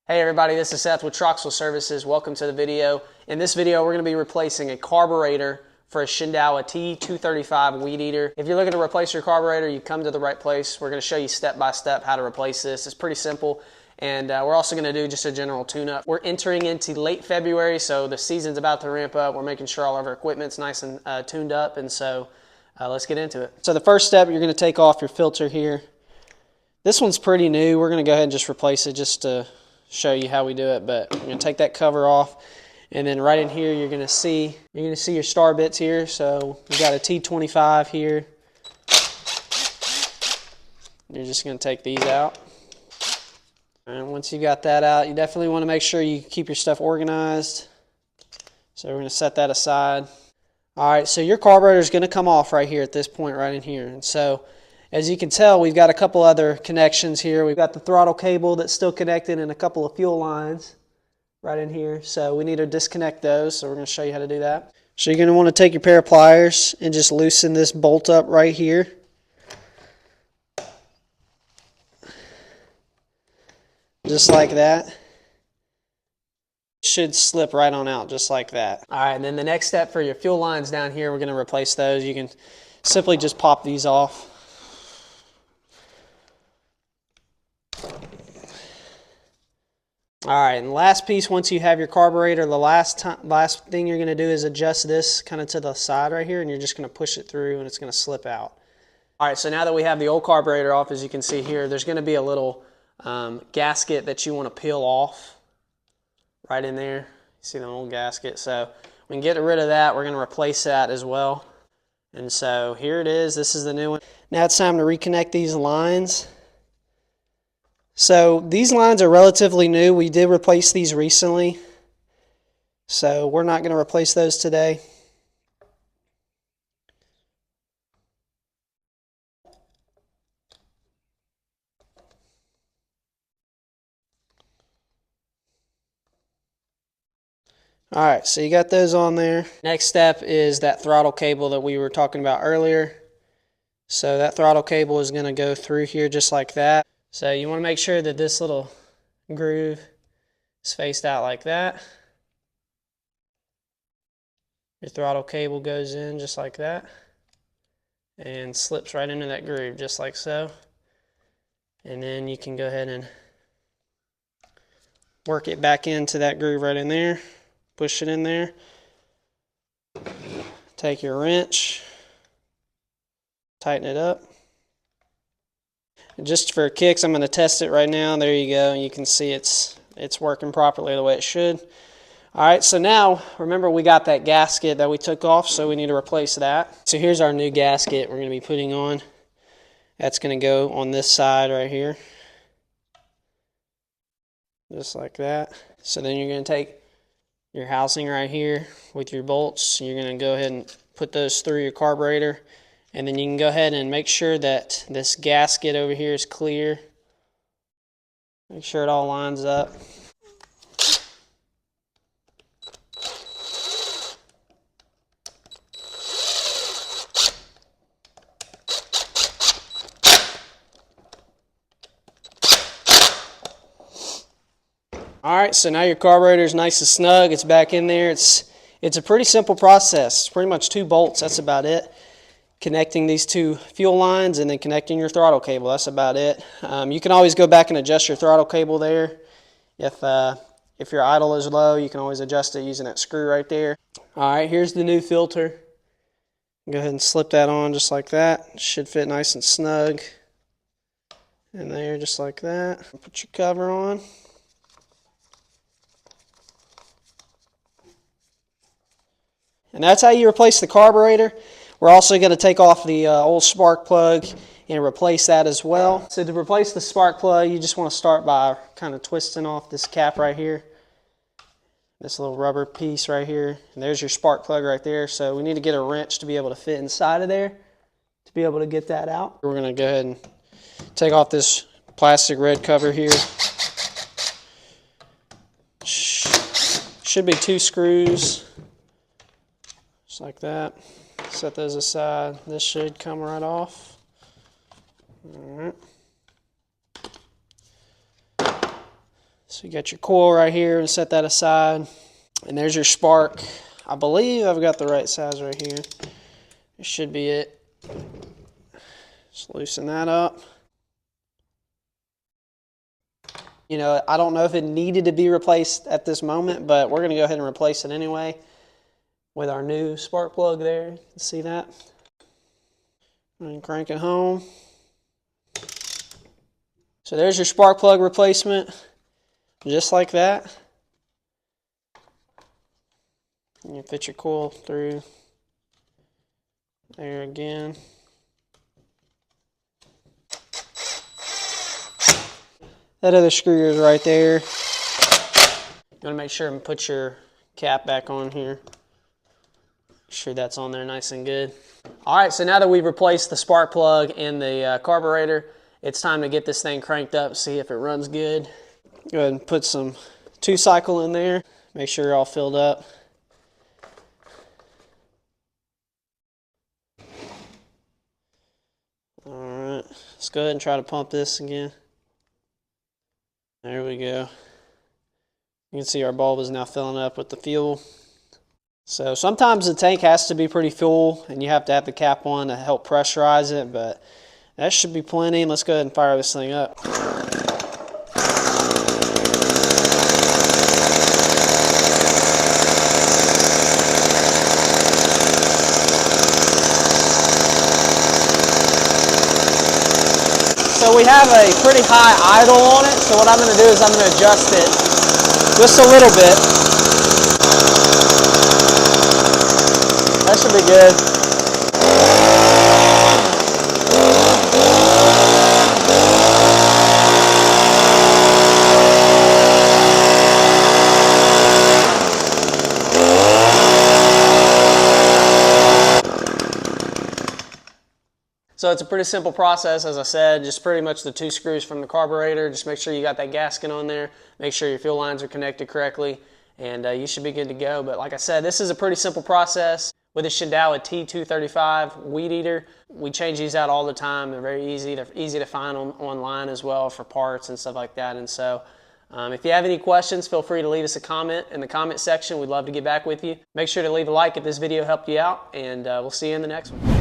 Hey everybody, this is Seth with Troxel Services. Welcome to the video. In this video, we're going to be replacing a carburetor for a Shindaiwa T235 weed eater. If you're looking to replace your carburetor, you come to the right place. We're going to show you step by step how to replace this. It's pretty simple. And we're also going to do just a general tune-up. We're entering into late February, so the season's about to ramp up. We're making sure all of our equipment's nice and tuned up, and so let's get into it. So the first step, you're going to take off your filter here. This one's pretty new. We're going to go ahead and just replace it just to show you how we do it, but I'm going to take that cover off, and then right in here you're going to see your star bits here. So we've got a T25 here. You're just going to take these out, and once you got that out, you definitely want to make sure you keep your stuff organized. So we're going to set that aside. All right, so your carburetor is going to come off right here at this point right in here, and so as you can tell, we've got a couple other connections here. We've got the throttle cable that's still connected and a couple of fuel lines right in here. So we need to disconnect those. So we're going to show you how to do that. So you're going to want to take your pair of pliers and just loosen this bolt up right here. Just like that. It should slip right on out just like that. All right, and then the next step for your fuel lines down here, we're going to replace those. You can simply just pop these off. All right, and last piece, once you have your carburetor, the last thing you're going to do is adjust this kind of to the side right here, and you're just going to push it through, and it's going to slip out. All right, so now that we have the old carburetor off, as you can see here, there's going to be a little gasket that you want to peel off right in there. You see the old gasket. So we can get rid of that. We're going to replace that as well. And so here it is. This is the new one. Now it's time to reconnect these lines. So these lines are relatively new. We did replace these recently, so we're not going to replace those today. All right, so you got those on there. Next step is that throttle cable that we were talking about earlier. So that throttle cable is going to go through here just like that. So you want to make sure that this little groove is faced out like that. Your throttle cable goes in just like that and slips right into that groove just like so. And then you can go ahead and work it back into that groove right in there. Push it in there. Take your wrench, tighten it up. Just for kicks, I'm going to test it right now. There you go. You can see it's working properly the way it should. All right, so now, remember we got that gasket that we took off, so we need to replace that. So here's our new gasket we're going to be putting on. That's going to go on this side right here. Just like that. So then you're going to take your housing right here with your bolts. You're going to go ahead and put those through your carburetor. And then you can go ahead and make sure that this gasket over here is clear. Make sure it all lines up. All right, so now your carburetor is nice and snug. It's back in there. It's a pretty simple process. It's pretty much 2 bolts. That's about it. Connecting these 2 fuel lines and then connecting your throttle cable. That's about it. You can always go back and adjust your throttle cable there. If your idle is low, you can always adjust it using that screw right there. All right, here's the new filter. Go ahead and slip that on just like that. It should fit nice and snug in there just like that. Put your cover on. And that's how you replace the carburetor. We're also going to take off the old spark plug and replace that as well. So to replace the spark plug, you just want to start by kind of twisting off this cap right here. This little rubber piece right here. And there's your spark plug right there. So we need to get a wrench to be able to fit inside of there to be able to get that out. We're going to go ahead and take off this plastic red cover here. Should be 2 screws. Just like that. Set those aside. This should come right off. All right. So you got your coil right here, and set that aside. And there's your spark. I believe I've got the right size right here. It should be it. Just loosen that up. You know, I don't know if it needed to be replaced at this moment, but we're going to go ahead and replace it anyway with our new spark plug there. You can see that. And crank it home. So there's your spark plug replacement, just like that. You fit your coil through there again. That other screw is right there. You want to make sure and put your cap back on here. Make sure that's on there nice and good. All right, so now that we've replaced the spark plug and the carburetor, it's time to get this thing cranked up, see if it runs good. Go ahead and put some 2-cycle in there. Make sure you're all filled up. All right, let's go ahead and try to pump this again. There we go. You can see our bulb is now filling up with the fuel. So sometimes the tank has to be pretty full and you have to have the cap on to help pressurize it, but that should be plenty. Let's go ahead and fire this thing up. So we have a pretty high idle on it, so what I'm going to do is I'm going to adjust it just a little bit. That should be good. So it's a pretty simple process, as I said, just pretty much the 2 screws from the carburetor. Just make sure you got that gasket on there, make sure your fuel lines are connected correctly, and you should be good to go. But like I said, this is a pretty simple process. With the Shindaiwa T235 weed eater, we change these out all the time. They're very easy. They're easy to find online as well for parts and stuff like that. And so if you have any questions, feel free to leave us a comment in the comment section. We'd love to get back with you. Make sure to leave a like if this video helped you out, and we'll see you in the next one.